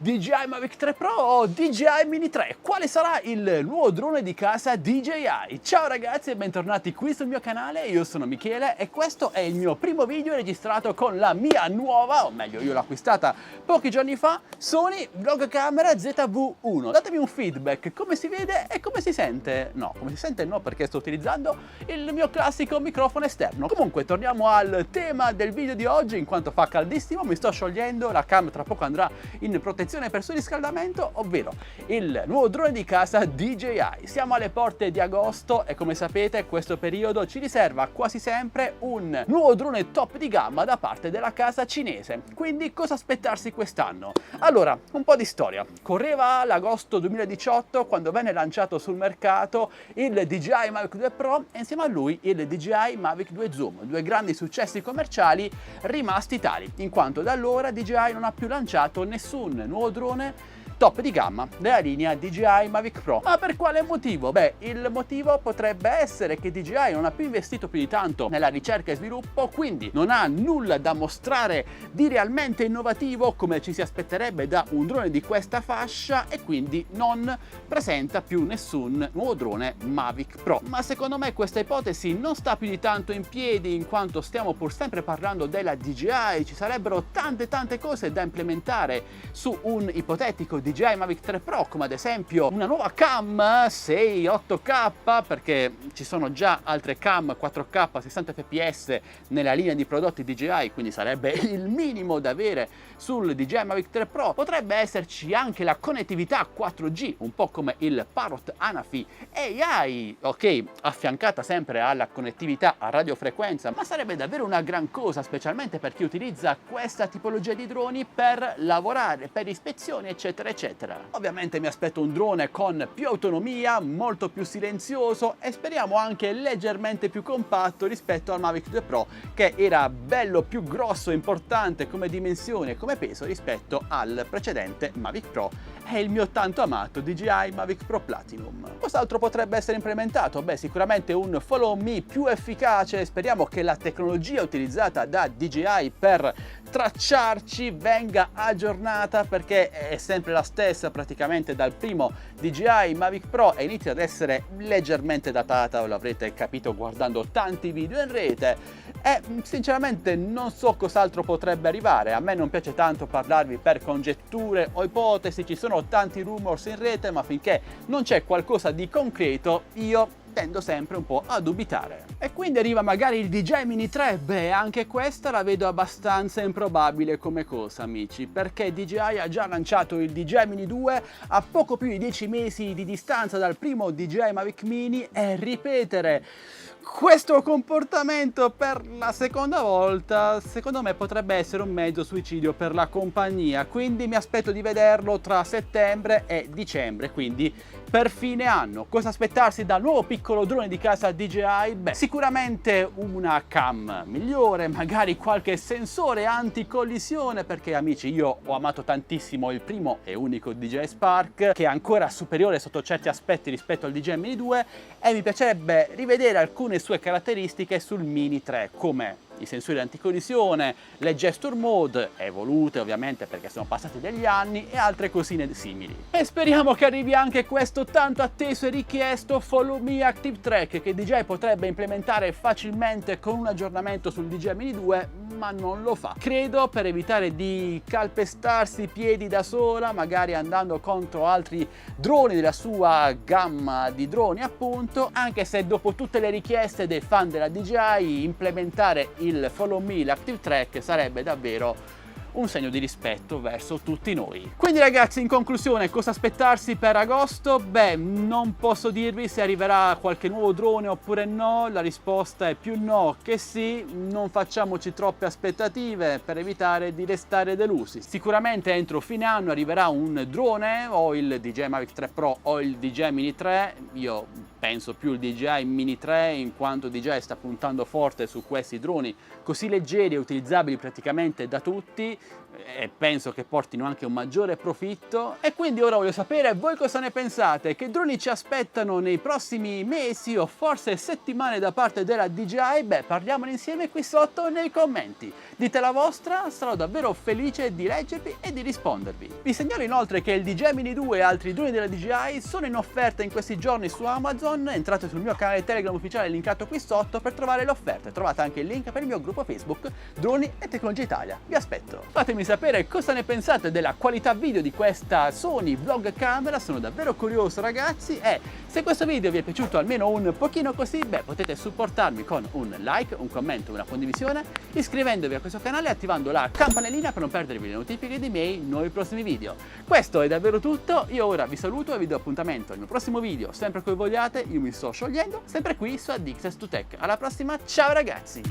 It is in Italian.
DJI Mavic 3 Pro o DJI Mini 3? Quale sarà il nuovo drone di casa DJI? Ciao ragazzi e bentornati qui sul mio canale, io sono Michele e questo è il mio primo video registrato con la mia nuova, o meglio io l'ho acquistata pochi giorni fa, Sony Vlog Camera ZV-1. Datemi un feedback, come si vede e come si sente? No, come si sente no, perché sto utilizzando il mio classico microfono esterno. Comunque torniamo al tema del video di oggi, in quanto fa caldissimo, mi sto sciogliendo, la cam tra poco andrà in protezione per surriscaldamento, ovvero il nuovo drone di casa DJI. Siamo alle porte di agosto e come sapete questo periodo ci riserva quasi sempre un nuovo drone top di gamma da parte della casa cinese. Quindi cosa aspettarsi quest'anno? Allora, un po' di storia. Correva l'agosto 2018 quando venne lanciato sul mercato il DJI Mavic 2 Pro e insieme a lui il DJI Mavic 2 Zoom, due grandi successi commerciali rimasti tali, in quanto da allora DJI non ha più lanciato nessun nuovo drone top di gamma della linea DJI Mavic Pro. Ma per quale motivo? Beh, il motivo potrebbe essere che DJI non ha più investito più di tanto nella ricerca e sviluppo, quindi non ha nulla da mostrare di realmente innovativo come ci si aspetterebbe da un drone di questa fascia e quindi non presenta più nessun nuovo drone Mavic Pro. Ma secondo me questa ipotesi non sta più di tanto in piedi, in quanto stiamo pur sempre parlando della DJI, ci sarebbero tante cose da implementare su un ipotetico DJI Mavic 3 Pro, come ad esempio una nuova cam 6-8K, perché ci sono già altre cam 4K 60 fps nella linea di prodotti DJI, quindi sarebbe il minimo da avere sul DJI Mavic 3 Pro. Potrebbe esserci anche la connettività 4G, un po' come il Parrot Anafi AI, ok, affiancata sempre alla connettività a radiofrequenza, ma sarebbe davvero una gran cosa, specialmente per chi utilizza questa tipologia di droni per lavorare, per ispezioni, eccetera eccetera. Ovviamente mi aspetto un drone con più autonomia, molto più silenzioso e speriamo anche leggermente più compatto rispetto al Mavic 2 Pro, che era bello più grosso e importante come dimensione e come peso rispetto al precedente Mavic Pro e il mio tanto amato DJI Mavic Pro Platinum. Cos'altro potrebbe essere implementato? Beh, sicuramente un Follow Me più efficace. Speriamo che la tecnologia utilizzata da DJI per tracciarci venga aggiornata, perché è sempre la stessa praticamente dal primo DJI Mavic Pro e inizia ad essere leggermente datata, lo avrete capito guardando tanti video in rete, e sinceramente non so cos'altro potrebbe arrivare. A me non piace tanto parlarvi per congetture o ipotesi, ci sono tanti rumors in rete, ma finché non c'è qualcosa di concreto io tendo sempre un po' a dubitare. E quindi arriva magari il DJI Mini 3, beh anche questa la vedo abbastanza improbabile come cosa, amici, perché DJI ha già lanciato il DJI Mini 2 a poco più di 10 mesi di distanza dal primo DJI Mavic Mini, e ripetere questo comportamento per la seconda volta secondo me potrebbe essere un mezzo suicidio per la compagnia, quindi mi aspetto di vederlo tra settembre e dicembre, quindi per fine anno. Cosa aspettarsi dal nuovo piccolo drone di casa DJI? Beh, sicuramente una cam migliore, magari qualche sensore anticollisione, perché amici io ho amato tantissimo il primo e unico DJI Spark, che è ancora superiore sotto certi aspetti rispetto al DJI Mini 2, e mi piacerebbe rivedere alcune sue caratteristiche sul Mini 3, come i sensori anticollisione, le gesture mode, evolute ovviamente perché sono passati degli anni, e altre cosine simili. E speriamo che arrivi anche questo tanto atteso e richiesto Follow Me Active Track, che DJI potrebbe implementare facilmente con un aggiornamento sul DJI Mini 2, ma non lo fa. Credo per evitare di calpestarsi i piedi da sola, magari andando contro altri droni della sua gamma di droni appunto, anche se dopo tutte le richieste dei fan della DJI implementare il Follow Me, l'Active Track, sarebbe davvero un segno di rispetto verso tutti noi. Quindi ragazzi, in conclusione, cosa aspettarsi per agosto? Beh, non posso dirvi se arriverà qualche nuovo drone oppure no, la risposta è più no che sì. Non facciamoci troppe aspettative per evitare di restare delusi. Sicuramente entro fine anno arriverà un drone, o il DJI Mavic 3 Pro o il DJI Mini 3, io penso più il DJI Mini 3, in quanto DJI sta puntando forte su questi droni così leggeri e utilizzabili praticamente da tutti, e penso che portino anche un maggiore profitto. E quindi ora voglio sapere voi cosa ne pensate, che droni ci aspettano nei prossimi mesi o forse settimane da parte della DJI? Beh, parliamone insieme qui sotto nei commenti. Dite la vostra, sarò davvero felice di leggervi e di rispondervi. Vi segnalo inoltre che il DJI Mini 2 e altri droni della DJI sono in offerta in questi giorni su Amazon. Entrate sul mio canale Telegram ufficiale linkato qui sotto per trovare le offerte. Trovate anche il link per il mio gruppo Facebook Droni e Tecnologia Italia. Vi aspetto. Fatemi sapere cosa ne pensate della qualità video di questa Sony Vlog Camera, sono davvero curioso ragazzi, e se questo video vi è piaciuto almeno un pochino così, beh, potete supportarmi con un like, un commento, una condivisione, iscrivendovi a questo canale e attivando la campanellina per non perdervi le notifiche dei miei nuovi prossimi video. Questo è davvero tutto, io ora vi saluto e vi do appuntamento al mio prossimo video, sempre che vogliate, io mi sto sciogliendo, sempre qui su Addicted to Tech. Alla prossima, ciao ragazzi!